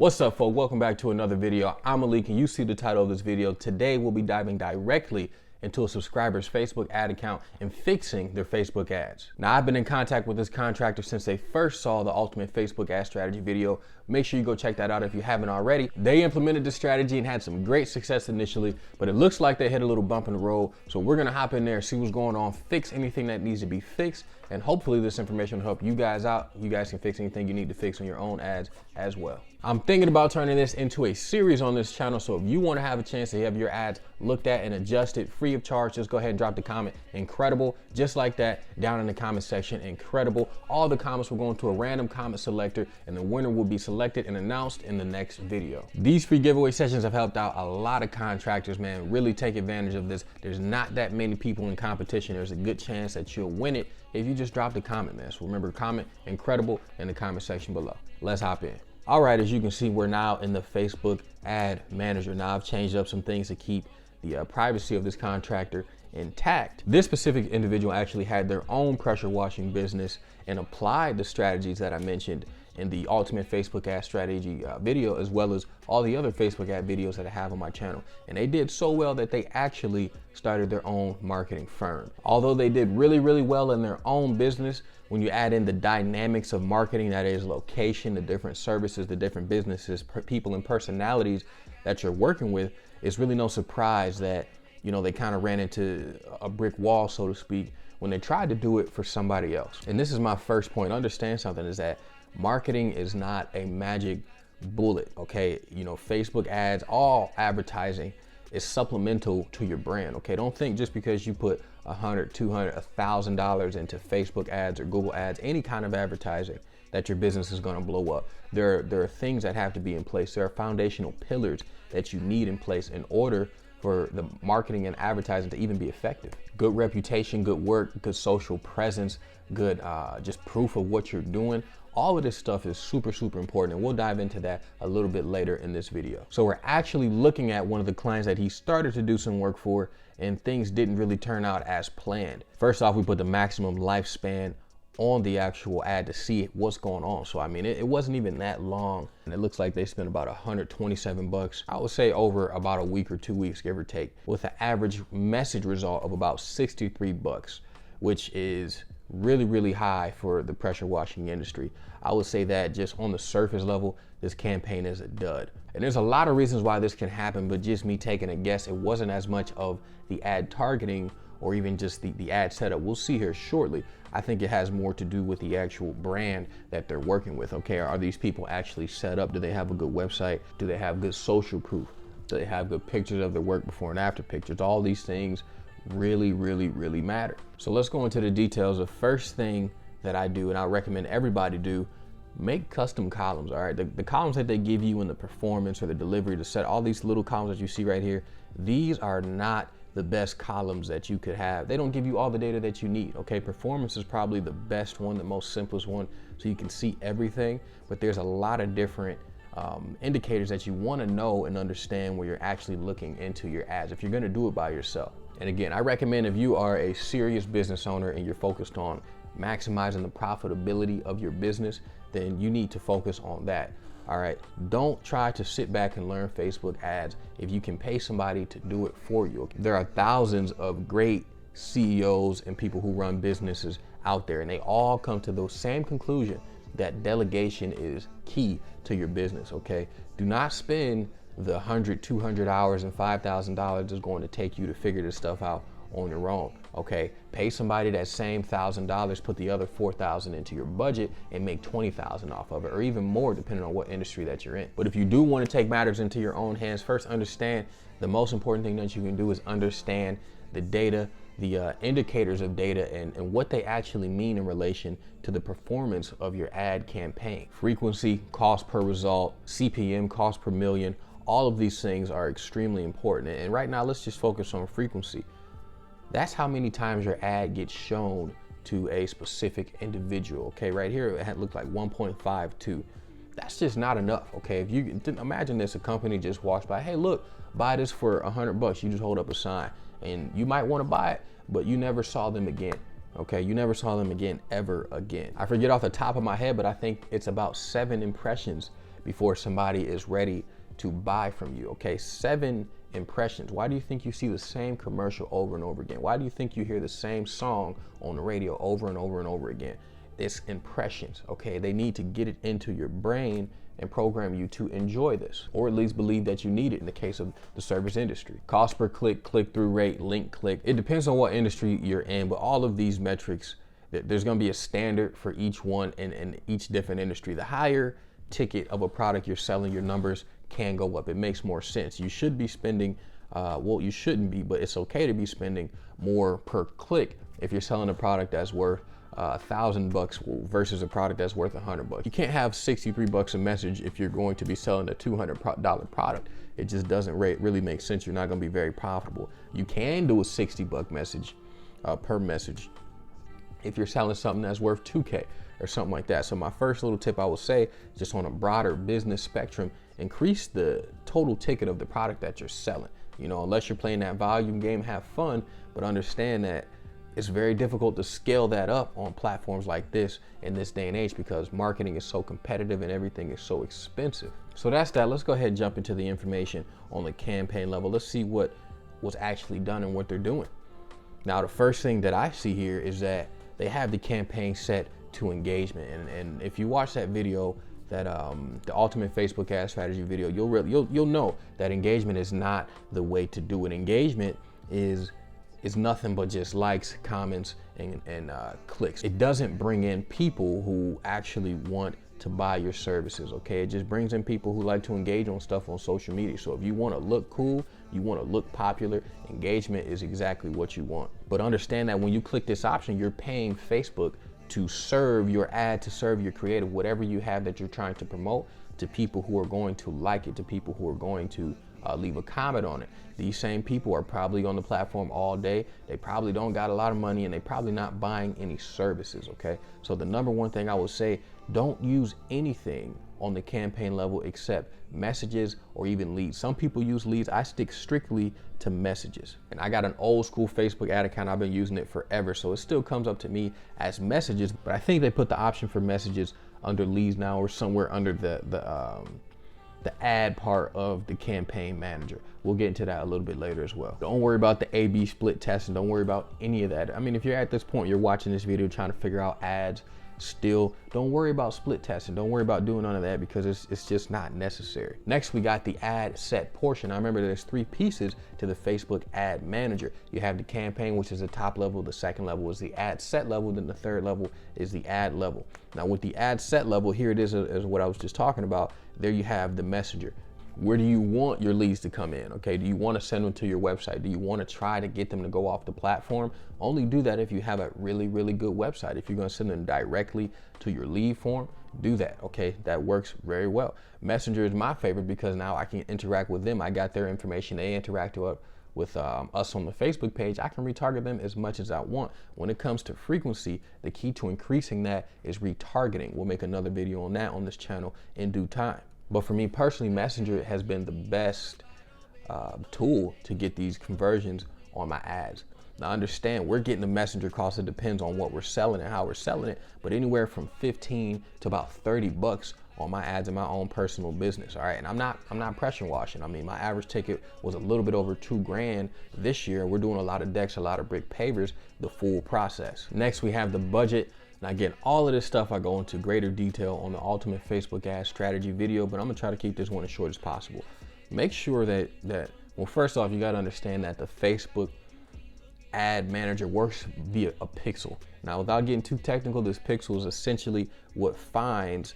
What's up, folks? Welcome back to another video. I'm Malik, and you see the title of this video. Today, we'll be diving directly into a subscriber's Facebook ad account and fixing their Facebook ads. Now, I've been in contact with this contractor since they first saw the Ultimate Facebook Ad Strategy video. Make sure you go check that out if you haven't already. They implemented the strategy and had some great success initially, but it looks like they hit a little bump in the road. So we're gonna hop in there, see what's going on, fix anything that needs to be fixed, and hopefully this information will help you guys out. You guys can fix anything you need to fix on your own ads as well. I'm thinking about turning this into a series on this channel, so if you want to have a chance to have your ads looked at and adjusted free of charge, just go ahead and drop the comment incredible, just like that, down in the comment section. Incredible. All the comments will go into a random comment selector, and the winner will be selected and announced in the next video. These free giveaway sessions have helped out a lot of contractors, man. Really take advantage of this. There's not that many people in competition. There's a good chance that you'll win it if you just drop the comment, man. So remember, comment incredible in the comment section below. Let's hop in. All right, as you can see, we're now in the Facebook ad manager. Now I've changed up some things to keep the privacy of this contractor intact. This specific individual actually had their own pressure washing business and applied the strategies that I mentioned in the Ultimate Facebook Ad Strategy video, as well as all the other Facebook ad videos that I have on my channel. And they did so well that they actually started their own marketing firm. Although they did really well in their own business, when you add in the dynamics of marketing, that is location, the different services, the different businesses, people and personalities that you're working with, it's really no surprise that, you know, they kind of ran into a brick wall, so to speak, when they tried to do it for somebody else. And this is my first point. Understand something, is that marketing is not a magic bullet, okay? You know, Facebook ads, all advertising is supplemental to your brand, okay? Don't think just because you put $100, $200, $1,000 into Facebook ads or Google ads, any kind of advertising, that your business is gonna blow up. There are things that have to be in place. There are foundational pillars that you need in place in order for the marketing and advertising to even be effective. Good reputation, good work, good social presence, good just proof of what you're doing. All of this stuff is super important, and we'll dive into that a little bit later in this video. So we're actually looking at one of the clients that he started to do some work for, and things didn't really turn out as planned. First off, we put the maximum lifespan on the actual ad to see what's going on. So I mean, it wasn't even that long, and it looks like they spent about 127 bucks. I would say over about a week or 2 weeks, give or take, with an average message result of about 63 bucks, which is really high for the pressure washing industry. I would say that just on the surface level, this campaign is a dud. And there's a lot of reasons why this can happen, but just me taking a guess, it wasn't as much of the ad targeting or even just the ad setup. We'll see here shortly. I think it has more to do with the actual brand that they're working with. Okay, are these people actually set up? Do they have a good website? Do they have good social proof? Do they have good pictures of their work before and after pictures? All these things really matter. So let's go into the details. The first thing that I do, and I recommend everybody do, make custom columns. All right, the columns that they give you in the performance or the delivery, the set, all these little columns that you see right here, these are not the best columns that you could have. They don't give you all the data that you need. Okay, performance is probably the best one, the most simplest one, so you can see everything, but there's a lot of different indicators that you want to know and understand when you're actually looking into your ads, if you're going to do it by yourself. And again, I recommend if you are a serious business owner and you're focused on maximizing the profitability of your business, then you need to focus on that. All right, don't try to sit back and learn Facebook ads if you can pay somebody to do it for you. There are thousands of great CEOs and people who run businesses out there, and they all come to the same conclusion, that delegation is key to your business. Okay, do not spend the 100, 200 hours and $5,000 is going to take you to figure this stuff out on your own. Okay, pay somebody that same $1,000, put the other $4,000 into your budget and make $20,000 off of it, or even more depending on what industry that you're in. But if you do want to take matters into your own hands, first understand the most important thing that you can do is understand the data, the indicators of data, and what they actually mean in relation to the performance of your ad campaign. Frequency, cost per result, CPM, cost per million, all of these things are extremely important. And right now, let's just focus on frequency. That's how many times your ad gets shown to a specific individual. Okay, right here it looked like 1.52. That's just not enough. Okay, if you imagine this, a company just walks by, hey, look, buy this for 100 bucks. You just hold up a sign, and you might want to buy it, but you never saw them again. Okay, you never saw them again, ever again. I forget off the top of my head, but I think it's about 7 impressions before somebody is ready to buy from you, okay? 7 impressions. Why do you think you see the same commercial over and over again? Why do you think you hear the same song on the radio over and over and over again? It's impressions, okay? They need to get it into your brain and program you to enjoy this, or at least believe that you need it in the case of the service industry. Cost per click, click-through rate, link click. It depends on what industry you're in, but all of these metrics, there's gonna be a standard for each one in each different industry. The higher ticket of a product you're selling, your numbers can go up. It makes more sense. You should be spending, well, you shouldn't be, but it's okay to be spending more per click if you're selling a product that's worth $1,000 versus a product that's worth $100. You can't have $63 a message if you're going to be selling a $200 product. It just doesn't really make sense. You're not going to be very profitable. You can do a $60 message per message if you're selling something that's worth $2K or something like that. So my first little tip I would say, just on a broader business spectrum, increase the total ticket of the product that you're selling. You know, unless you're playing that volume game, have fun, but understand that it's very difficult to scale that up on platforms like this in this day and age because marketing is so competitive and everything is so expensive. So that's that. Let's go ahead and jump into the information on the campaign level. Let's see what was actually done and what they're doing. Now, the first thing that I see here is that they have the campaign set to engagement. And if you watch that video, that the ultimate Facebook ad strategy video, you'll know that engagement is not the way to do it. Engagement is nothing but just likes, comments, and clicks. It doesn't bring in people who actually want to buy your services, okay? It just brings in people who like to engage on stuff on social media. So if you want to look cool, you want to look popular, engagement is exactly what you want. But understand that when you click this option, you're paying Facebook to serve your ad, to serve your creative, whatever you have that you're trying to promote, to people who are going to like it, to people who are going to leave a comment on it. These same people are probably on the platform all day. They probably don't got a lot of money and they probably not buying any services, okay? So the number one thing I would say, don't use anything on the campaign level except messages or even leads. Some people use leads. I stick strictly to messages. And I got an old school Facebook ad account. I've been using it forever, so it still comes up to me as messages, but I think they put the option for messages under leads now or somewhere under the ad part of the campaign manager. We'll get into that a little bit later as well. Don't worry about the A/B split testing. Don't worry about any of that. I mean, if you're at this point, you're watching this video trying to figure out ads still, don't worry about split testing. Don't worry about doing none of that because it's just not necessary. Next, we got the ad set portion. I remember there's 3 pieces to the Facebook ad manager. You have the campaign, which is the top level. The second level is the ad set level. Then the third level is the ad level. Now with the ad set level, here it is as what I was just talking about. There you have the messenger. Where do you want your leads to come in? Okay, do you want to send them to your website? Do you want to try to get them to go off the platform? Only do that if you have a really, really good website. If you're going to send them directly to your lead form, do that, okay? That works very well. Messenger is my favorite because now I can interact with them. I got their information. They interact with us on the Facebook page. I can retarget them as much as I want. When it comes to frequency, the key to increasing that is retargeting. We'll make another video on that on this channel in due time. But for me personally, Messenger has been the best tool to get these conversions on my ads. Now understand, we're getting the Messenger cost. It depends on what we're selling and how we're selling it, but anywhere from 15 to about 30 bucks on my ads in my own personal business. All right, and I'm not pressure washing. I mean, my average ticket was a little bit over $2,000 this year. We're doing a lot of decks, a lot of brick pavers, the full process. Next, we have the budget. Now again, all of this stuff I go into greater detail on the ultimate Facebook ad strategy video, but I'm gonna try to keep this one as short as possible. Make sure that well, first off, you gotta understand that the Facebook ad manager works via a pixel. Now, without getting too technical, this pixel is essentially what finds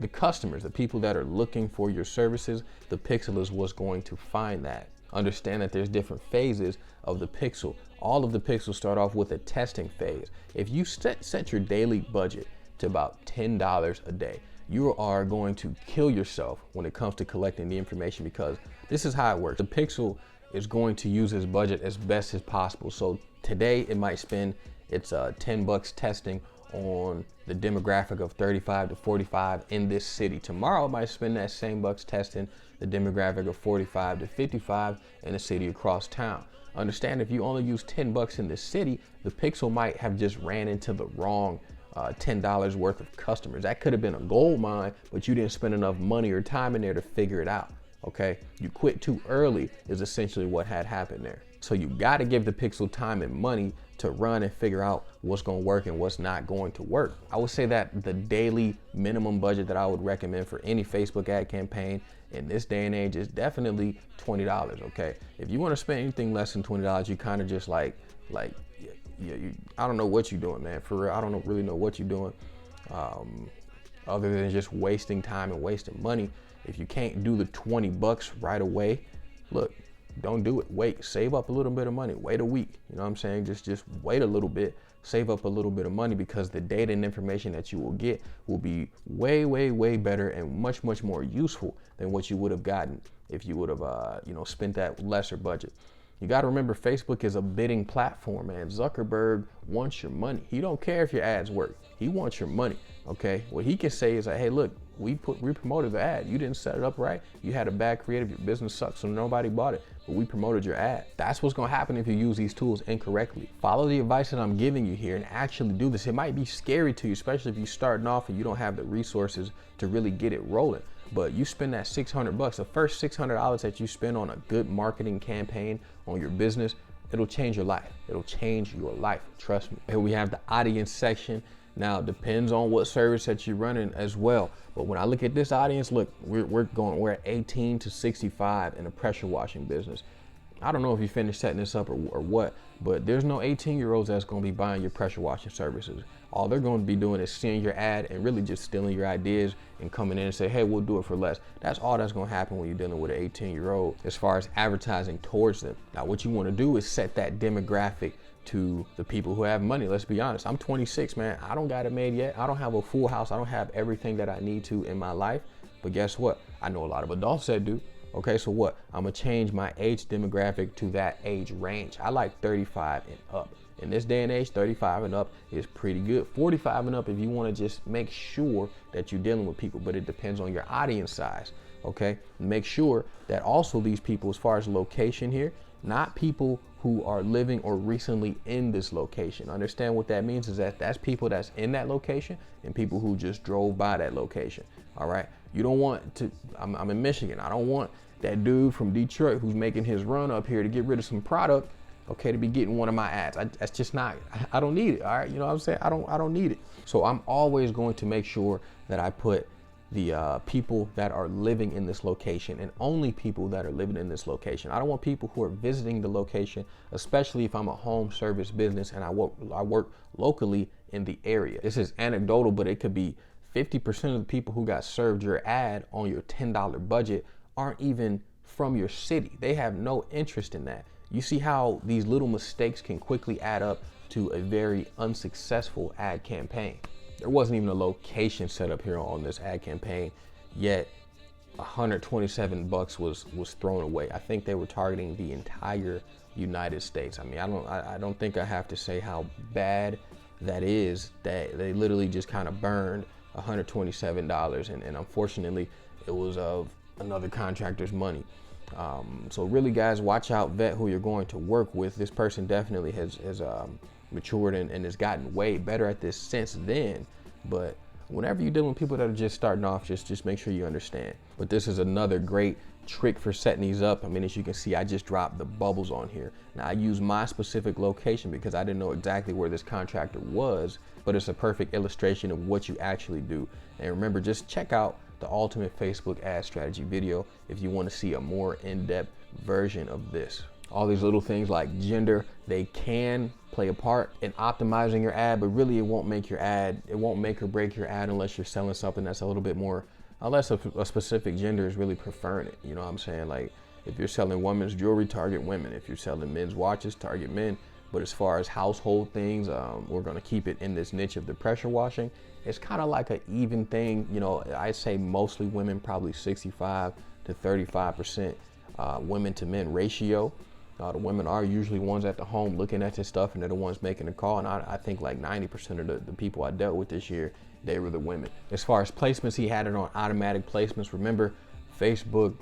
the customers, the people that are looking for your services. The pixel is what's going to find that. Understand that there's different phases of the pixel. All of the pixels start off with a testing phase. If you set your daily budget to about $10 a day, you are going to kill yourself when it comes to collecting the information because this is how it works. The pixel is going to use its budget as best as possible. So today it might spend its 10 bucks testing on the demographic of 35 to 45 in this city. Tomorrow it might spend that same bucks testing the demographic of 45 to 55 in a city across town. Understand, if you only use 10 bucks in this city, the pixel might have just ran into the wrong $10 worth of customers. That could have been a gold mine, but you didn't spend enough money or time in there to figure it out. Okay, you quit too early is essentially what had happened there. So you got to give the pixel time and money to run and figure out what's going to work and what's not going to work. I would say that the daily minimum budget that I would recommend for any Facebook ad campaign in this day and age is definitely $20. Okay, if you want to spend anything less than $20, you kind of just I don't know what you're doing, man. For real, I don't really know what you're doing, other than just wasting time and wasting money. If you can't do the $20 right away, look, don't do it. Wait, save up a little bit of money. Wait a week. You know what I'm saying? Just wait a little bit, save up a little bit of money, because the data and information that you will get will be way, way, way better and much, much more useful than what you would have gotten if you would have, spent that lesser budget. You got to remember, Facebook is a bidding platform, man. Zuckerberg wants your money. He don't care if your ads work. He wants your money. Okay. What he can say is like, hey, look, we promoted the ad. You didn't set it up right. You had a bad creative. Your business sucks, so nobody bought it. But we promoted your ad. That's what's going to happen if you use these tools incorrectly. Follow the advice that I'm giving you here and actually do this. It might be scary to you, especially if you're starting off and you don't have the resources to really get it rolling. But you spend that $600, the first $600 that you spend on a good marketing campaign on your business, it'll change your life. It'll change your life. Trust me. Here we have the audience section. Now, it depends on what service that you're running as well. But when I look at this audience, look, we're at 18 to 65 in a pressure washing business. I don't know if you finished setting this up or what, but there's no 18-year-olds that's going to be buying your pressure washing services. All they're going to be doing is seeing your ad and really just stealing your ideas and coming in and say, hey, we'll do it for less. That's all that's going to happen when you're dealing with an 18-year-old as far as advertising towards them. Now, what you want to do is set that demographic to the people who have money. Let's be honest. I'm 26, man. I don't got it made yet. I don't have a full house. I don't have everything that I need to in my life. But guess what? I know a lot of adults that do. Okay, so what? I'm gonna change my age demographic to that age range. I like 35 and up. In this day and age, 35 and up is pretty good. 45 and up if you want to just make sure that you're dealing with people, but it depends on your audience size. Okay, make sure that also these people, as far as location here, not people who are living or recently in this location. Understand what that means is that that's people that's in that location and people who just drove by that location. All right, you don't want to, I'm in Michigan. I don't want that dude from Detroit who's making his run up here to get rid of some product, okay, to be getting one of my ads. That's just not, I don't need it. All right, you know what I'm saying? I don't need it. So I'm always going to make sure that I put the people that are living in this location, and only people that are living in this location. I don't want people who are visiting the location, especially if I'm a home service business and I work locally in the area. This is anecdotal, but it could be 50% of the people who got served your ad on your $10 budget aren't even from your city. They have no interest in that. You see how these little mistakes can quickly add up to a very unsuccessful ad campaign. There wasn't even a location set up here on this ad campaign, yet $127 was thrown away. I think they were targeting the entire United States. I mean, I don't think I have to say how bad that is, that they literally just kind of burned $127, and unfortunately it was of another contractor's money. So really, guys, watch out, vet who you're going to work with. This person definitely has matured and has gotten way better at this since then. But whenever you're dealing with people that are just starting off, just make sure you understand. But this is another great trick for setting these up. I mean, as you can see, I just dropped the bubbles on here. Now, I use my specific location because I didn't know exactly where this contractor was, but it's a perfect illustration of what you actually do. And remember, just check out the Ultimate Facebook Ad Strategy video if you want to see a more in-depth version of this. All these little things like gender, they can play a part in optimizing your ad, but really it won't make your ad, it won't make or break your ad unless you're selling something that's a little bit more, unless a specific gender is really preferring it. You know what I'm saying? Like, if you're selling women's jewelry, target women. If you're selling men's watches, target men. But as far as household things, we're going to keep it in this niche of the pressure washing. It's kind of like an even thing. You know, I say mostly women, probably 65 to 35% women to men ratio. The women are usually ones at the home looking at this stuff, and they're the ones making the call. And I think like 90% of the people I dealt with this year, they were the women. As far as placements, he had it on automatic placements. Remember, Facebook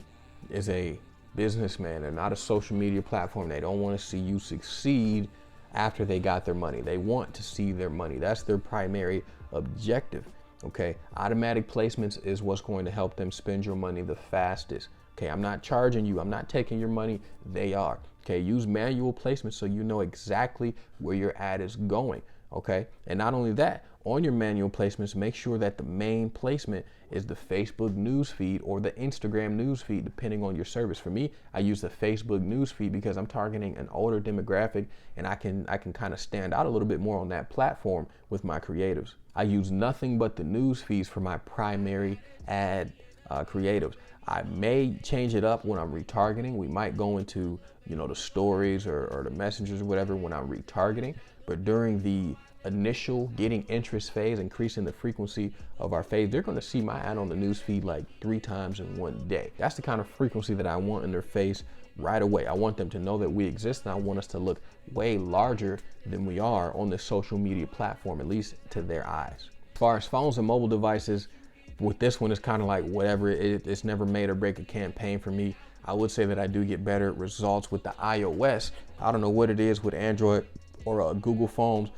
is a businessman. They're not a social media platform. They don't want to see you succeed after they got their money. They want to see their money. That's their primary objective. Okay, automatic placements is what's going to help them spend your money the fastest. Okay, I'm not charging you, I'm not taking your money, they are. Okay, use manual placements so you know exactly where your ad is going. Okay, and not only that, on your manual placements, make sure that the main placement is the Facebook newsfeed or the Instagram newsfeed, depending on your service. For me, I use the Facebook newsfeed because I'm targeting an older demographic, and I can kind of stand out a little bit more on that platform with my creatives. I use nothing but the news feeds for my primary ad creatives. I may change it up when I'm retargeting. We might go into, the stories or the messengers or whatever when I'm retargeting. But during the initial getting interest phase, increasing the frequency of our phase, they're going to see my ad on the news feed like 3 times in one day. That's the kind of frequency that I want in their face right away. I want them to know that we exist, and I want us to look way larger than we are on this social media platform, at least to their eyes. As far as phones and mobile devices, with this one, it's kind of like whatever. It's never made or break a campaign for me. I would say that I do get better results with the iOS. I don't know what it is with Android or Google phones.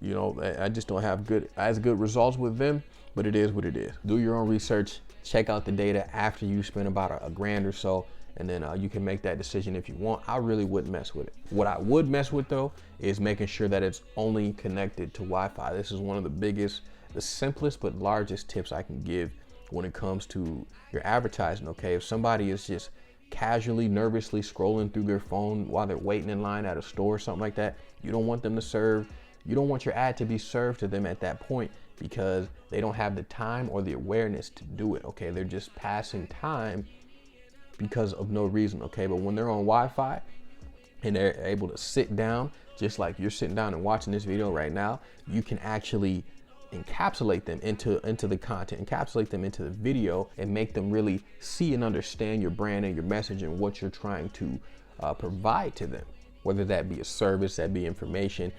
I just don't have as good results with them, but it is what it is. Do your own research, check out the data after you spend about a grand or so, and then you can make that decision if you want. I really wouldn't mess with it. What I would mess with though is making sure that it's only connected to Wi-Fi. This is one of the simplest but largest tips I can give when it comes to your advertising. Okay, if somebody is just casually, nervously scrolling through their phone while they're waiting in line at a store or something like that, you don't want them to serve. You don't want your ad to be served to them at that point because they don't have the time or the awareness to do it. Okay, they're just passing time because of no reason. Okay, but when they're on Wi-Fi and they're able to sit down, just like you're sitting down and watching this video right now, you can actually encapsulate them into the content, encapsulate them into the video, and make them really see and understand your brand and your message and what you're trying to provide to them, whether that be a service, that be information,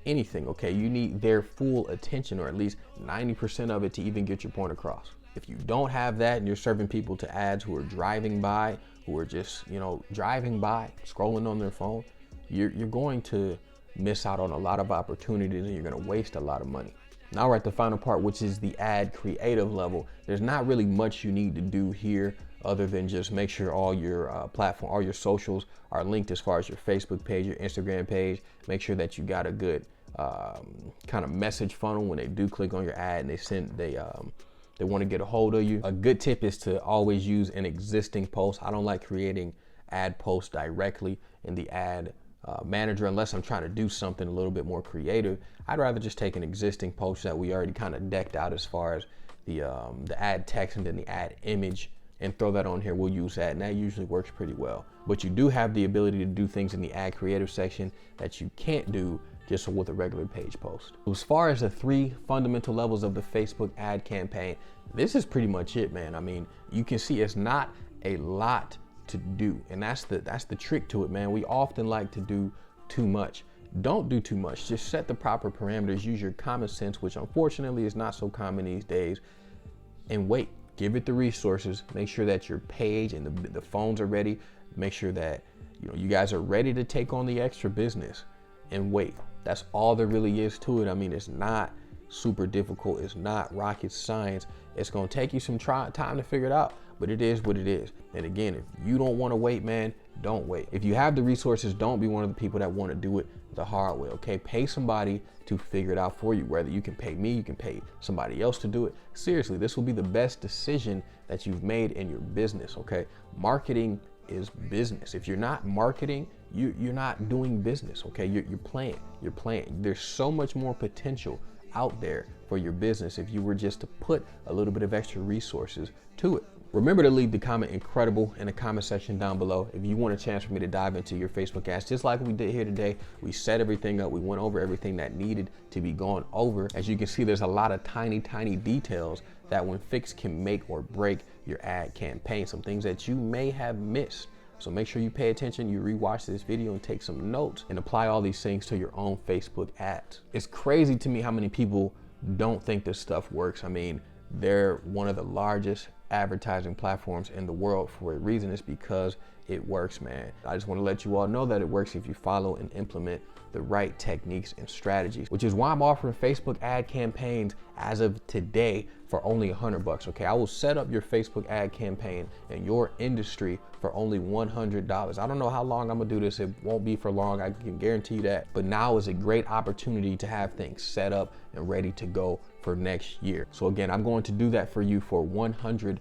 anything. Okay, you need their full attention, or at least 90% of it, to even get your point across. If you don't have that and you're serving people to ads who are driving by, who are just driving by, scrolling on their phone, you're going to miss out on a lot of opportunities, and you're going to waste a lot of money. Now we're at the final part, which is the ad creative level. There's not really much you need to do here other than just make sure all your all your socials are linked, as far as your Facebook page, your Instagram page. Make sure that you got a good kind of message funnel when they do click on your ad and they want to get a hold of you. A good tip is to always use an existing post. I don't like creating ad posts directly in the ad manager unless I'm trying to do something a little bit more creative. I'd rather just take an existing post that we already kind of decked out as far as the ad text and then the ad image, and throw that on here. We'll use that, and that usually works pretty well. But you do have the ability to do things in the ad creative section that you can't do just with a regular page post. As far as the 3 fundamental levels of the Facebook ad campaign, this is pretty much it, man. I mean, you can see it's not a lot to do, and that's the trick to it, man. We often like to do too much. Don't do too much. Just set the proper parameters. Use your common sense, which unfortunately is not so common these days, and wait. Give it the resources. Make sure that your page and the phones are ready. Make sure that you guys are ready to take on the extra business, and wait. That's all there really is to it. I mean, it's not super difficult. It's not rocket science. It's going to take you some time to figure it out, but it is what it is. And again, if you don't want to wait, man, don't wait. If you have the resources, don't be one of the people that want to do it the hard way. Okay, pay somebody to figure it out for you. Whether you can pay me, you can pay somebody else to do it. Seriously, this will be the best decision that you've made in your business. Okay, marketing is business. If you're not marketing, you're not doing business. Okay, you're playing. There's so much more potential out there for your business if you were just to put a little bit of extra resources to it. Remember to leave the comment incredible in the comment section down below if you want a chance for me to dive into your Facebook ads, just like we did here today. We set everything up. We went over everything that needed to be gone over. As you can see, there's a lot of tiny details that when fixed can make or break your ad campaign, some things that you may have missed. So make sure you pay attention, you rewatch this video and take some notes and apply all these things to your own Facebook ads. It's crazy to me how many people don't think this stuff works. I mean, they're one of the largest advertising platforms in the world for a reason. It's because it works, man. I just want to let you all know that it works if you follow and implement the right techniques and strategies, which is why I'm offering Facebook ad campaigns as of today for only $100. Okay, I will set up your Facebook ad campaign in your industry for only $100. I don't know how long I'm gonna do this. It won't be for long, I can guarantee you that. But now is a great opportunity to have things set up and ready to go for next year. So again, I'm going to do that for you for $100.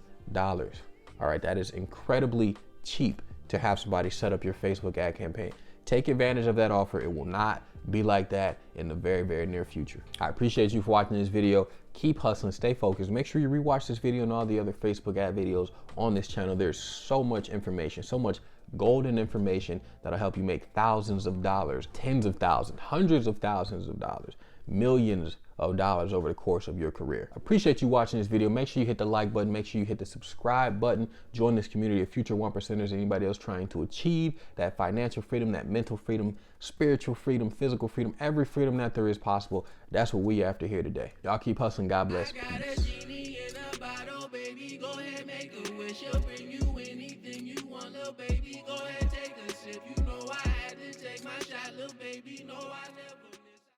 All right, that is incredibly cheap to have somebody set up your Facebook ad campaign. Take advantage of that offer. It will not be like that in the very, very near future. I appreciate you for watching this video. Keep hustling, stay focused. Make sure you rewatch this video and all the other Facebook ad videos on this channel. There's so much information, so much golden information that'll help you make thousands of dollars, tens of thousands, hundreds of thousands of dollars, millions of dollars over the course of your career. Appreciate you watching this video. Make sure you hit the like button. Make sure you hit the subscribe button. Join this community of future 1%ers, anybody else trying to achieve that financial freedom, that mental freedom, spiritual freedom, physical freedom, every freedom that there is possible. That's what we after here today. Y'all keep hustling. God bless. Go ahead, make a wish. She'll bring you anything you want, little baby. Go ahead, take a sip. You know I had to take my shot, little baby. No, I never.